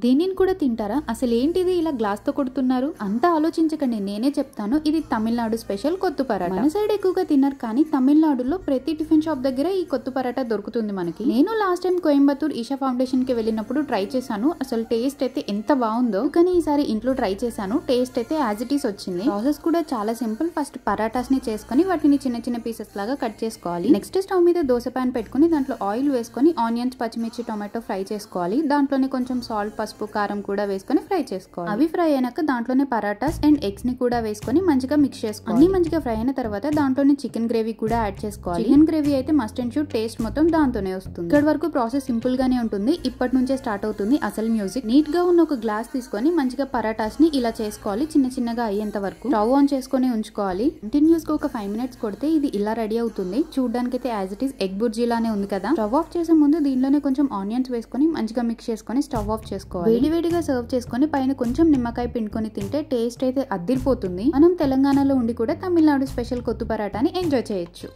దీనిని కూడా తింటారా? అసలు ఏంటిది ఇలా గ్లాస్ తో కొడుతున్నారు? అంతా ఆలోచించకండి, నేనే చెప్తాను. ఇది తమిళనాడు స్పెషల్ కొత్తు పరాటా. మన సైడ్ ఎక్కువగా తిన్నారు, కానీ తమిళనాడులో ప్రతి టిఫిన్ షాప్ దగ్గర ఈ కొత్తు పరాటా దొరుకుతుంది మనకి. నేను last time Coimbatore Isha foundation కి వెళ్ళినప్పుడు ట్రై చేశాను. అసలు టేస్ట్ అయితే ఎంత బాగుందో. కానీ ఈసారి ఇంట్లో ట్రై చేశాను. టేస్ట్ అయితే యాజ్ ఇట్ ఈస్ వచ్చింది. ప్రాసెస్ కూడా చాలా సింపుల్. ఫస్ట్ పరాటాస్ ని చేసుకుని వాటిని చిన్న చిన్న పీసెస్ లాగా కట్ చేసుకోవాలి. నెక్స్ట్ స్టవ్ మీద దోశ పాన్ పెట్టుకుని దాంట్లో ఆయిల్ వేసుకొని ఆనియన్స్, పచ్చిమిర్చి, టొమాటో ఫ్రై చేసుకోవాలి. దాంట్లోనే కొంచెం సాల్ట్, పసుపు, కారం కూడా వేసుకొని ఫ్రై చేసుకోవాలి. అవి ఫ్రై అయినాక దాంట్లోనే పరాటాస్ అండ్ ఎగ్స్ ని కూడా వేసుకొని మంచిగా మిక్స్ చేసుకోవాలి. అన్ని మంచిగా ఫ్రై అయిన తర్వాత దాంట్లోనే చికెన్ గ్రేవీ కూడా యాడ్ చేసుకోవాలి. చికెన్ గ్రేవీ అయితే మస్ట్ అండ్ షుడ్, టేస్ట్ మొత్తం దాంతోనే వస్తుంది. ఇక్కడ వరకు ప్రాసెస్ సింపుల్ గానే ఉంటుంది. ఇప్పటి నుంచే స్టార్ట్ అవుతుంది అసలు మ్యూజిక్. నీట్ గా ఉన్న ఒక గ్లాస్ తీసుకొని మంచిగా పరాటాస్ ని ఇలా చేసుకోవాలి, చిన్న చిన్నగా అయ్యేంత వరకు. స్టవ్ ఆన్ చేసుకొని ఉంచుకోవాలి. కంటిన్యూస్ గా ఒక 5 minutes కొడితే ఇది ఇలా రెడీ అవుతుంది. చూడడానికి అయితే as it is egg bhurji లానే ఉంది కదా. స్టవ్ ఆఫ్ చేసే ముందు దీనిలోనే కొంచెం ఆనియన్స్ వేసుకొని మంచిగా మిక్స్ చేసుకొని స్టవ్ ఆఫ్ చేసుకోవాలి. వేడిగా సర్వ్ చేసుకొని పైన కొంచెం నిమ్మకాయ పిండుకొని తింటే టేస్ట్ అయితే అద్దిరిపోతుంది. మనం తెలంగాణలో ఉండి కూడా తమిళనాడు స్పెషల్ కొత్తు పరాటాని ఎంజాయ్ చేయొచ్చు.